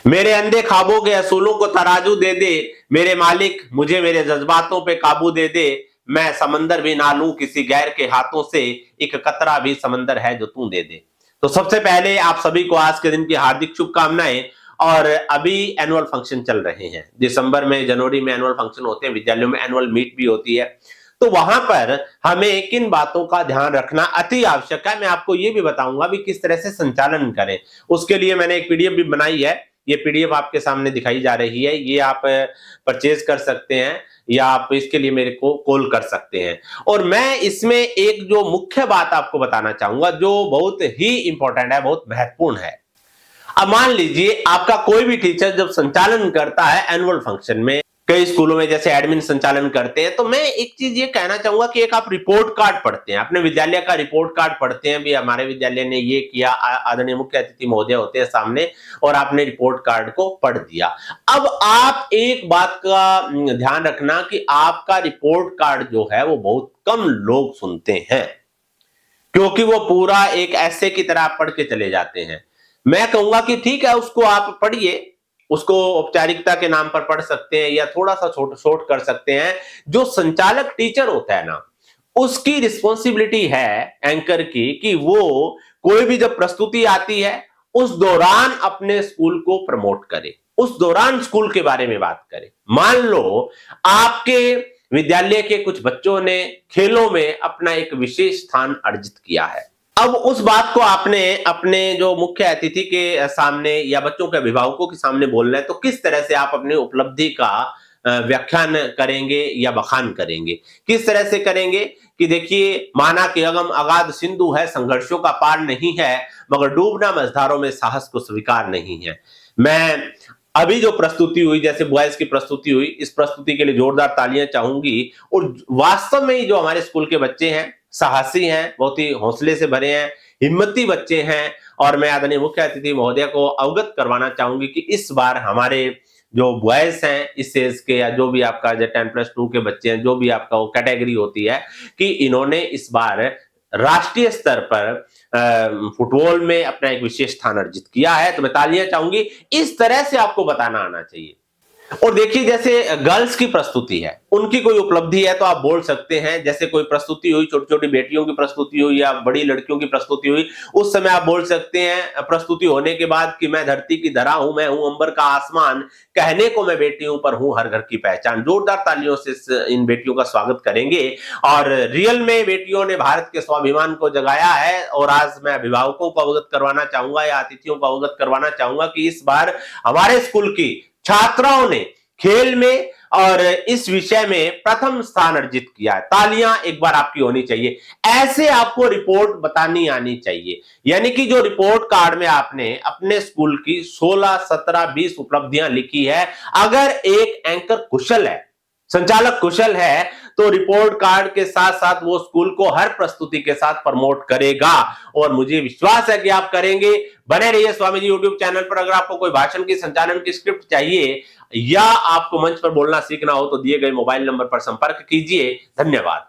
मेरे अंधे ख्वाबों के असूलों को तराजू दे दे, मेरे मालिक मुझे मेरे जज्बातों पे काबू दे दे। मैं समंदर भी ना लूं किसी गैर के हाथों से, एक कतरा भी समंदर है जो तू दे दे। तो सबसे पहले आप सभी को आज के दिन की हार्दिक शुभकामनाएं। और अभी एनुअल फंक्शन चल रहे हैं, दिसंबर में जनवरी में एनुअल फंक्शन होते हैं, विद्यालयों में एनुअल मीट भी होती है। तो वहां पर हमें किन बातों का ध्यान रखना अति आवश्यक है, मैं आपको ये भी बताऊंगा भी किस तरह से संचालन करें। उसके लिए मैंने एक पीडीएफ भी बनाई है, ये पीडीएफ आपके सामने दिखाई जा रही है, ये आप परचेज कर सकते हैं या आप इसके लिए मेरे को कॉल कर सकते हैं। और मैं इसमें एक जो मुख्य बात आपको बताना चाहूंगा जो बहुत ही इंपॉर्टेंट है, बहुत महत्वपूर्ण है। अब मान लीजिए आपका कोई भी टीचर जब संचालन करता है एनुअल फंक्शन में, कई स्कूलों में जैसे एडमिन संचालन करते हैं, तो मैं एक चीज ये कहना चाहूंगा कि एक आप रिपोर्ट कार्ड पढ़ते हैं, अपने विद्यालय का रिपोर्ट कार्ड पढ़ते हैं, भी हमारे विद्यालय ने ये किया, आदरणीय मुख्य अतिथि महोदय होते हैं सामने, और आपने रिपोर्ट कार्ड को पढ़ दिया। अब आप एक बात का ध्यान रखना कि आपका रिपोर्ट कार्ड जो है वो बहुत कम लोग सुनते हैं, क्योंकि वो पूरा एक ऐसे की तरह पढ़ के चले जाते हैं। मैं कहूंगा कि ठीक है, उसको आप पढ़िए, उसको औपचारिकता के नाम पर पढ़ सकते हैं या थोड़ा सा शॉर्ट कर सकते हैं। जो संचालक टीचर होता है ना, उसकी रिस्पॉन्सिबिलिटी है एंकर की कि वो कोई भी जब प्रस्तुति आती है उस दौरान अपने स्कूल को प्रमोट करे, उस दौरान स्कूल के बारे में बात करे। मान लो आपके विद्यालय के कुछ बच्चों ने खेलों में अपना एक विशेष स्थान अर्जित किया है, अब उस बात को आपने अपने जो मुख्य अतिथि के सामने या बच्चों के अभिभावकों के सामने बोलना है, तो किस तरह से आप अपनी उपलब्धि का व्याख्यान करेंगे या बखान करेंगे, किस तरह से करेंगे कि देखिए, माना कि अगम अगाध सिंधु है, संघर्षों का पार नहीं है, मगर डूबना मझधारों में साहस को स्वीकार नहीं है। मैं अभी जो प्रस्तुति हुई, जैसे बॉयज की प्रस्तुति हुई, इस प्रस्तुति के लिए जोरदार तालियां चाहूंगी। और वास्तव में ही जो हमारे स्कूल के बच्चे हैं साहसी हैं, बहुत ही हौसले से भरे हैं, हिम्मती बच्चे हैं। और मैं आदरणीय मुख्य अतिथि महोदय को अवगत करवाना चाहूंगी कि इस बार हमारे जो बॉयज हैं इस एज के, या जो भी आपका 10+2 के बच्चे हैं, जो भी आपका वो कैटेगरी होती है, कि इन्होंने इस बार राष्ट्रीय स्तर पर फुटबॉल में अपना एक विशेष स्थान अर्जित किया है। तो मैं तालियां चाहूंगी। इस तरह से आपको बताना आना चाहिए। और देखिए, जैसे गर्ल्स की प्रस्तुति है, उनकी कोई उपलब्धि है तो आप बोल सकते हैं, जैसे कोई प्रस्तुति हुई, छोटी छोटी बेटियों की प्रस्तुति हुई या बड़ी लड़कियों की प्रस्तुति हुई, उस समय आप बोल सकते हैं प्रस्तुति होने के बाद कि मैं धरती की धरा हूं, मैं हूं अंबर का आसमान, कहने को मैं बेटी हूं पर हूं हर घर की पहचान। जोरदार तालियों से इन बेटियों का स्वागत करेंगे। और रियल में बेटियों ने भारत के स्वाभिमान को जगाया है। और आज मैं अभिभावकों को अवगत करवाना चाहूंगा या अतिथियों को अवगत करवाना चाहूंगा कि इस बार हमारे स्कूल की छात्राओं ने खेल में और इस विषय में प्रथम स्थान अर्जित किया है। तालियां एक बार आपकी होनी चाहिए। ऐसे आपको रिपोर्ट बतानी आनी चाहिए, यानी कि जो रिपोर्ट कार्ड में आपने अपने स्कूल की 16, 17, 20 उपलब्धियां लिखी है, अगर एक एंकर कुशल है, संचालक कुशल है, तो रिपोर्ट कार्ड के साथ साथ वो स्कूल को हर प्रस्तुति के साथ प्रमोट करेगा। और मुझे विश्वास है कि आप करेंगे। बने रहिए स्वामी जी यूट्यूब चैनल पर। अगर आपको कोई भाषण की संचालन की स्क्रिप्ट चाहिए या आपको मंच पर बोलना सीखना हो तो दिए गए मोबाइल नंबर पर संपर्क कीजिए। धन्यवाद।